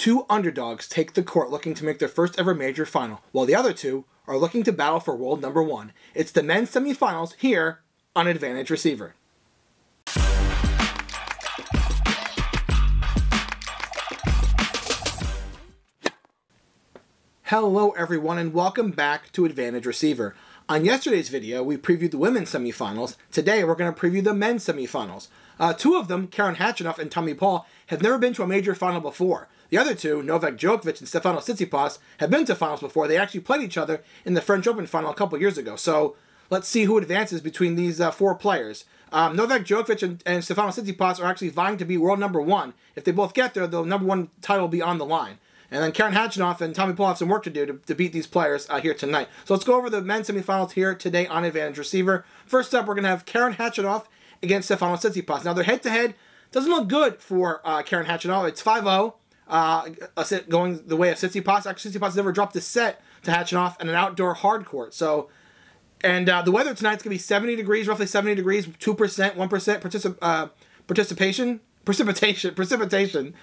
two underdogs take the court looking to make their first ever major final, while the other two are looking to battle for world number one. It's the men's semifinals here on Advantage Receiver. Hello everyone and welcome back to Advantage Receiver. On yesterday's video, we previewed the women's semifinals. Today, we're going to preview the men's semifinals. Two of them, Hatchetoff and Tommy Paul, have never been to a major final before. The other two, Novak Djokovic and Stefanos Tsitsipas, have been to finals before. They actually played each other in the French Open final a couple years ago. So let's see who advances between these four players. Novak Djokovic and Stefanos Tsitsipas are actually vying to be world number one. If they both get there, the number one title will be on the line. And then Hatchetoff and Tommy Paul have some work to do to beat these players here tonight. So let's go over the men's semifinals here today on Advantage Receiver. First up, we're going to have Hatchetoff against Stefanos Tsitsipas. Now, their head-to-head doesn't look good for Hatchetoff. It's 5-0, going the way of Tsitsipas. Actually, Tsitsipas never dropped a set to Hatchetoff in an outdoor hard court. So, and the weather tonight's going to be 70 degrees, roughly 70 degrees, 2%, 1% precipitation.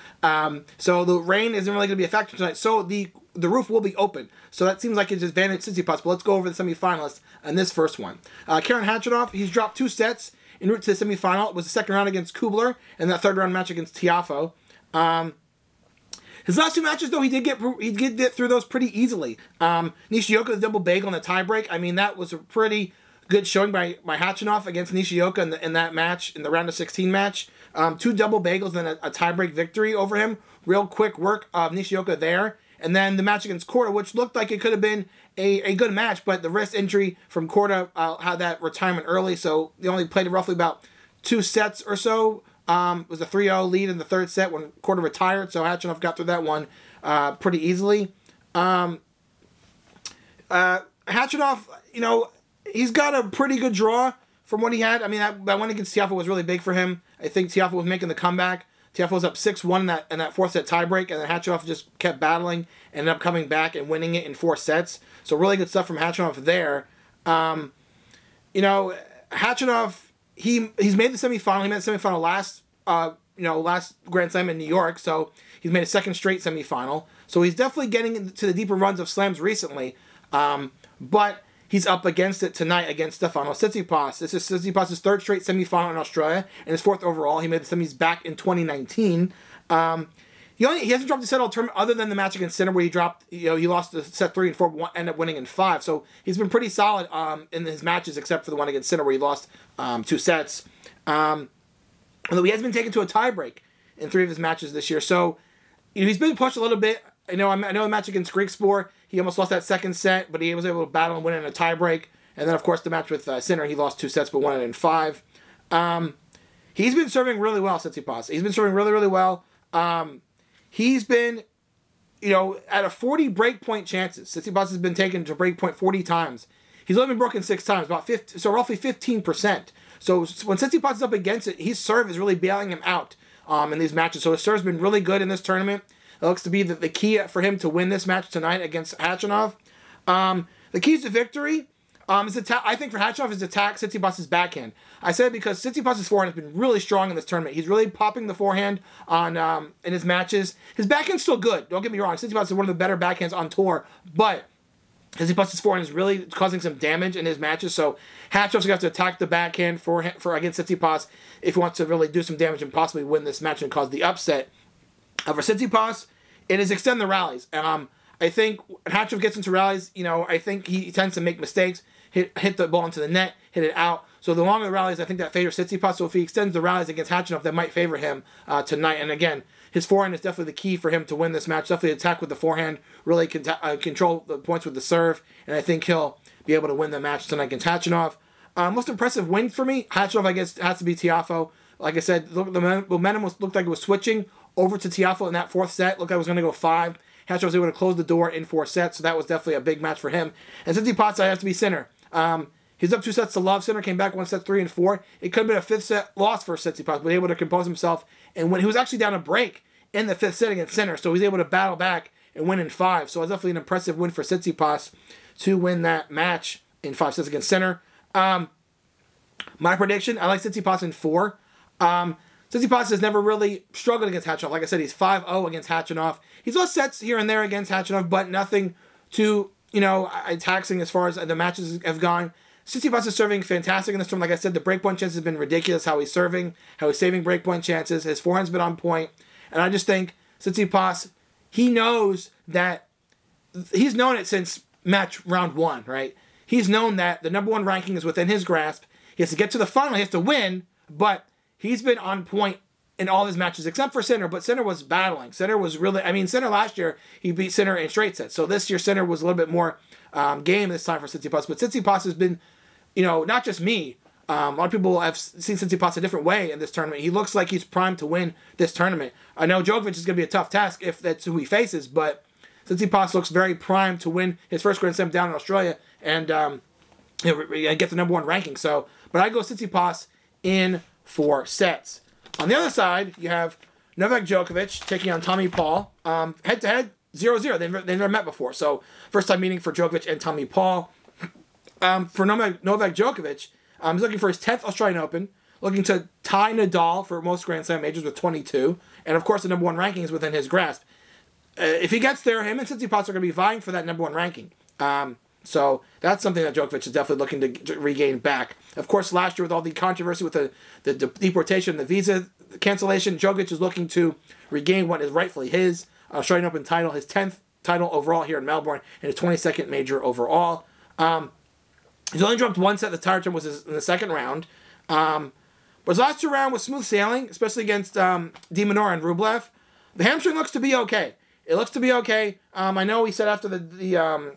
So the rain isn't really going to be a factor tonight. So the roof will be open. So that seems like it's advantage Tsitsipas. But let's go over the semifinalists in this first one. Hatchetoff, he's dropped 2 sets en route to the semifinal. It was the second round against Kubler and that third round match against Tiafoe. His last 2 matches, though, he did get through those pretty easily. Nishioka, the double bagel in the tiebreak. I mean, that was a pretty good showing by Hatchetoff against Nishioka in that match, in the round of 16 match. 2 double bagels and a tiebreak victory over him. Real quick work of Nishioka there. And then the match against Korda, which looked like it could have been a good match, but the wrist injury from Korda had that retirement early, so they only played roughly about 2 sets or so. It was a 3-0 lead in the third set when Korda retired, so Hatchetoff got through that one pretty easily. Hatchetoff, you know, he's got a pretty good draw from what he had. I mean, that one against Tiafoe was really big for him. I think Tiafoe was making the comeback. Tiafoe was up 6-1 in that 4th set tiebreak, and then Hatchetoff just kept battling, ended up coming back and winning it in 4 sets. So really good stuff from Hatchetoff there. You know, Hatchetoff, he's made the semifinal. He made the semifinal last Grand Slam in New York, so he's made a 2nd straight semifinal. So he's definitely getting into the deeper runs of slams recently. But he's up against it tonight against Stefanos Tsitsipas. This is Tsitsipas' 3rd straight semifinal in Australia and his 4th overall. He made the semis back in 2019. He hasn't dropped a set all tournament other than the match against Sinner where he lost the set 3 and 4, ended up winning in 5. So he's been pretty solid in his matches except for the one against Sinner where he lost 2 sets. Although he has been taken to a tiebreak in 3 of his matches this year. So he's been pushed a little bit. I know the match against Griekspoor, he almost lost that 2nd set, but he was able to battle and win in a tiebreak. And then, of course, the match with Sinner, he lost 2 sets, but won it in 5. He's been serving really well, Tsitsipas. He's been serving really, really well. He's been, you know, at a 40 breakpoint chances. Tsitsipas has been taken to breakpoint 40 times. He's only been broken 6 times, so roughly 15%. So when Tsitsipas is up against it, his serve is really bailing him out in these matches. So his serve's been really good in this tournament. It looks to be the key for him to win this match tonight against Hatchetoff. The keys to victory, I think for Hatchetoff is attack Tsitsipas' backhand. I say it because Tsitsipas' forehand has been really strong in this tournament. He's really popping the forehand on in his matches. His backhand's still good. Don't get me wrong. Tsitsipas is one of the better backhands on tour, but Tsitsipas' forehand is really causing some damage in his matches. So Hatchetoff's going to have to attack the backhand for against Tsitsipas if he wants to really do some damage and possibly win this match and cause the upset. For Tsitsipas, it is extend the rallies. I think when Hatchetoff gets into rallies, you know, I think he tends to make mistakes, hit the ball into the net, hit it out. So the longer the rallies, I think that favors Tsitsipas. So if he extends the rallies against Hatchetoff, that might favor him tonight. And again, his forehand is definitely the key for him to win this match. Definitely attack with the forehand, really control the points with the serve, and I think he'll be able to win the match tonight against Hatchetoff. Most impressive win for me, Hatchetoff, I guess, has to be Tiafoe. Like I said, the momentum looked like it was switching over to Tiafoe in that 4th set. Looked like it was going to go 5. Hatchetoff was able to close the door in 4 sets, so that was definitely a big match for him. And Tsitsipas, I have to be Sinner. He's up 2 sets to love. Sinner came back 1 set 3 and 4. It could have been a 5th set loss for Tsitsipas, but able to compose himself. And when he was actually down a break in the 5th set against Sinner, so he was able to battle back and win in 5. So it was definitely an impressive win for Tsitsipas to win that match in 5 sets against Sinner. My prediction, I like Tsitsipas in 4. Tsitsipas has never really struggled against Hatchetoff. Like I said, he's 5-0 against Hatchetoff. He's lost sets here and there against Hatchetoff, but nothing too, taxing as far as the matches have gone. Tsitsipas is serving fantastic in this tournament. Like I said, the breakpoint chances have been ridiculous. How he's serving, how he's saving breakpoint chances. His forehand's been on point. And I just think Tsitsipas, he knows that, he's known it since match round 1, right? He's known that the number 1 ranking is within his grasp. He has to get to the final. He has to win, but he's been on point in all his matches except for Sinner, but Sinner was battling. Sinner was really, Sinner last year, he beat Sinner in straight sets. So this year, Sinner was a little bit more game this time for Tsitsipas. But Tsitsipas has been, not just me. A lot of people have seen Tsitsipas a different way in this tournament. He looks like he's primed to win this tournament. I know Djokovic is going to be a tough task if that's who he faces, but Tsitsipas looks very primed to win his first Grand Slam down in Australia and get the number 1 ranking. So, but I go Tsitsipas in 4 sets. On the other side, you have Novak Djokovic taking on Tommy Paul. Head-to-head, 0-0. They've never met before. So, first time meeting for Djokovic and Tommy Paul. For Novak Djokovic, he's looking for his 10th Australian Open, looking to tie Nadal for most Grand Slam majors with 22. And, of course, the number 1 ranking is within his grasp. If he gets there, him and Tsitsipas are going to be vying for that number 1 ranking. So that's something that Djokovic is definitely looking to regain back. Of course, last year with all the controversy with the deportation, the visa cancellation, Djokovic is looking to regain what is rightfully his Australian Open title, his 10th title overall here in Melbourne, and his 22nd major overall. He's only dropped 1 set. The title term was in the second round. But his last 2 rounds was smooth sailing, especially against De Minaur and Rublev. The hamstring looks to be okay. It looks to be okay. I know he said after the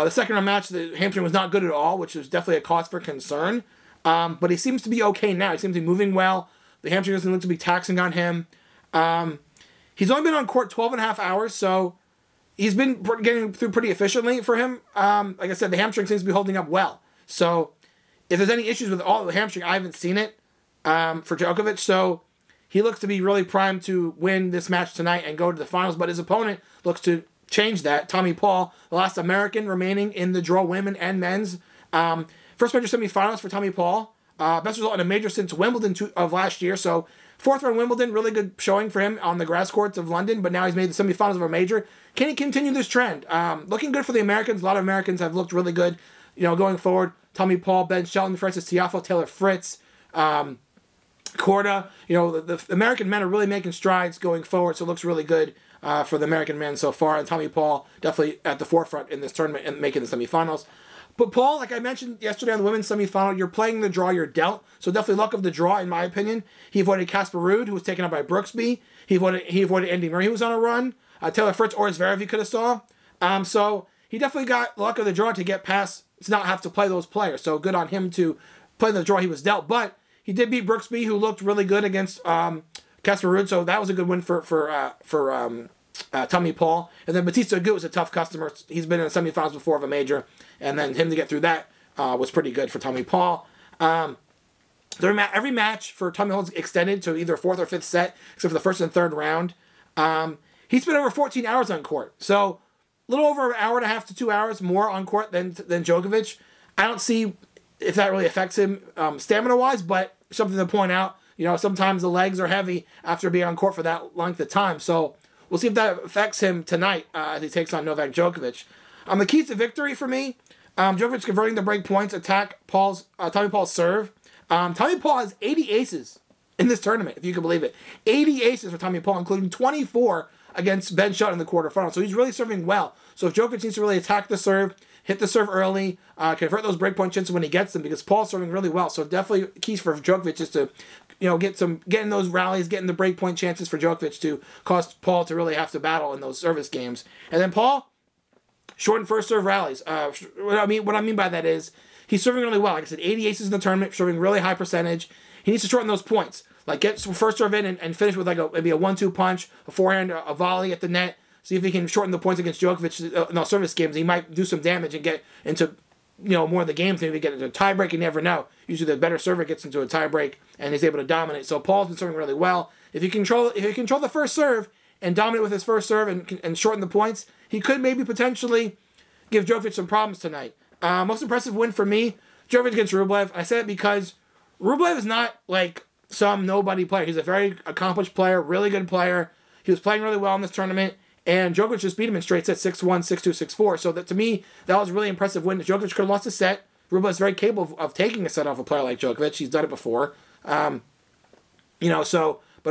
second round match the hamstring was not good at all, which was definitely a cause for concern. But he seems to be okay now. He seems to be moving well. The hamstring doesn't look to be taxing on him. He's only been on court 12.5 hours, so he's been getting through pretty efficiently for him. Like I said, the hamstring seems to be holding up well. So if there's any issues with all the hamstring, I haven't seen it for Djokovic. So he looks to be really primed to win this match tonight and go to the finals. But his opponent looks to change that. Tommy Paul, the last American remaining in the draw, women and men's. First major semifinals for Tommy Paul. Best result in a major since Wimbledon of last year. So 4th round Wimbledon, really good showing for him on the grass courts of London. But now he's made the semifinals of a major. Can he continue this trend? Looking good for the Americans. A lot of Americans have looked really good, going forward. Tommy Paul, Ben Shelton, Francis Tiafoe, Taylor Fritz, Korda. The American men are really making strides going forward. So it looks really good for the American men so far. And Tommy Paul definitely at the forefront in this tournament and making the semifinals. But Paul, like I mentioned yesterday on the women's semifinal, you're playing the draw you're dealt. So definitely luck of the draw, in my opinion. He avoided Casper Ruud, who was taken up by Brooksby. He avoided Andy Murray, who was on a run. Taylor Fritz or Zverev, you could have saw. So he definitely got luck of the draw to get past, to not have to play those players. So good on him to play the draw he was dealt. But he did beat Brooksby, who looked really good against Casper Ruud. So that was a good win for Tommy Paul. And then Batista Agut was a tough customer. He's been in the semifinals before of a major. And then him to get through that was pretty good for Tommy Paul. Every match for Tommy Paul is extended to either 4th or 5th set, except for the 1st and 3rd round. He spent over 14 hours on court. So a little over an hour and a half to 2 hours more on court than Djokovic. I don't see if that really affects him stamina-wise, but something to point out. Sometimes the legs are heavy after being on court for that length of time. So we'll see if that affects him tonight as he takes on Novak Djokovic. The keys to victory for me, Djokovic converting the break points, attack Tommy Paul's serve. Tommy Paul has 80 aces in this tournament, if you can believe it. 80 aces for Tommy Paul, including 24 against Ben Shelton in the quarterfinals. So he's really serving well. So if Djokovic needs to really attack the serve, hit the serve early, convert those breakpoint chances when he gets them, because Paul's serving really well. So definitely keys for Djokovic is to, getting those rallies, getting the breakpoint chances for Djokovic to cause Paul to really have to battle in those service games. And then Paul, shortened first serve rallies. What I mean by that is he's serving really well. Like I said, 80 aces in the tournament, serving really high percentage. He needs to shorten those points. Like get first serve in and finish with maybe a 1-2 punch, a forehand, a volley at the net. See if he can shorten the points against Djokovic in those service games. He might do some damage and get into more of the games. Maybe get into a tiebreak. You never know. Usually the better server gets into a tiebreak and he's able to dominate. So Paul's been serving really well. If he control the first serve and dominate with his first serve and shorten the points, he could maybe potentially give Djokovic some problems tonight. Most impressive win for me, Djokovic against Rublev. I said it because Rublev is not like some nobody player. He's a very accomplished player, really good player. He was playing really well in this tournament, and Djokovic just beat him in straight sets 6-1, 6-2, 6-4. So that, to me, that was a really impressive win. Djokovic could have lost a set. Rublev is very capable of taking a set off a player like Djokovic. He's done it before. But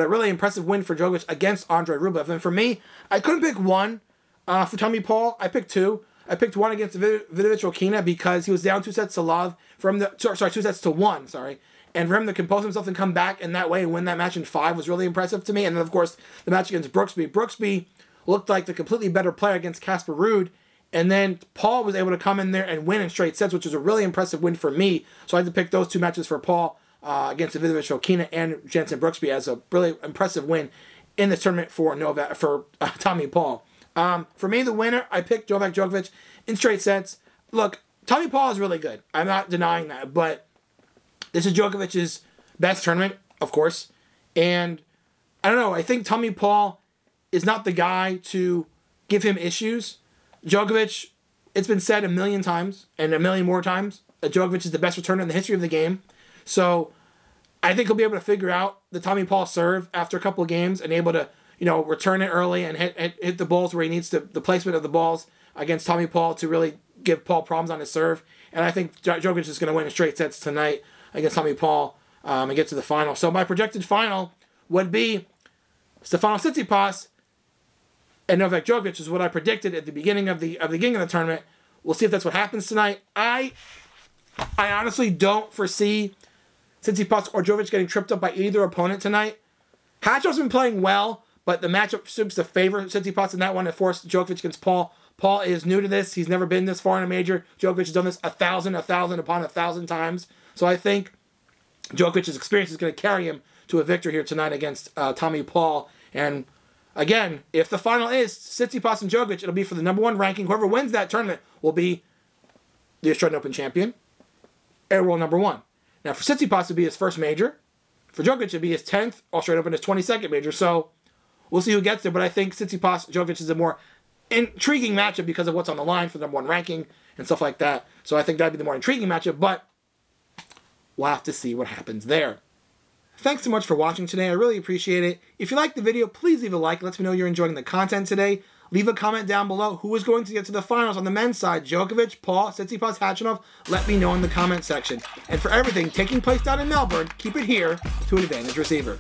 a really impressive win for Djokovic against Andre Rublev. And for me, I couldn't pick one for Tommy Paul. I picked two. I picked one against Vidovic-Fokina because he was down 2 sets to love. 2 sets to 1, sorry. And for him to compose himself and come back in that way and win that match in 5 was really impressive to me. And then, of course, the match against Brooksby. Brooksby looked like the completely better player against Casper Ruud. And then Paul was able to come in there and win in straight sets, which was a really impressive win for me. So I had to pick those 2 matches for Paul against Vidovic-Fokina and Jenson Brooksby as a really impressive win in this tournament for Tommy Paul. For me, the winner, I picked Novak Djokovic in straight sets. Look, Tommy Paul is really good. I'm not denying that, but this is Djokovic's best tournament, of course. And I don't know, I think Tommy Paul is not the guy to give him issues. Djokovic, it's been said a million times, and a million more times, that Djokovic is the best returner in the history of the game. So I think he'll be able to figure out the Tommy Paul serve after a couple of games and able to, return it early and hit the balls where he needs to, the placement of the balls against Tommy Paul to really give Paul problems on his serve. And I think Djokovic is going to win in straight sets tonight against Tommy Paul and get to the final. So my projected final would be Stefanos Tsitsipas and Novak Djokovic is what I predicted at the beginning of the tournament. We'll see if that's what happens tonight. I honestly don't foresee Tsitsipas or Djokovic getting tripped up by either opponent tonight. Hatchetoff's been playing well, but the matchup seems to favor Tsitsipas in that one and forced Djokovic against Paul. Paul is new to this. He's never been this far in a major. Djokovic has done this 1,000 upon 1,000 times. So I think Djokovic's experience is going to carry him to a victory here tonight against Tommy Paul. And again, if the final is Tsitsipas and Djokovic, it'll be for the #1 ranking. Whoever wins that tournament will be the Australian Open champion and world #1. Now, for Tsitsipas, it'll be his first major. For Djokovic, it'll be his 10th Australian Open, his 22nd major. So we'll see who gets there. But I think Tsitsipas Djokovic is a more intriguing matchup because of what's on the line for the #1 ranking and stuff like that. So I think that'd be the more intriguing matchup. But we'll have to see what happens there. Thanks so much for watching today. I really appreciate it. If you liked the video, please leave a like. It lets me know you're enjoying the content today. Leave a comment down below who is going to get to the finals on the men's side. Djokovic, Paul, Tsitsipas, Hatchetoff. Let me know in the comment section. And for everything taking place down in Melbourne, keep it here to an Advantage Receiver.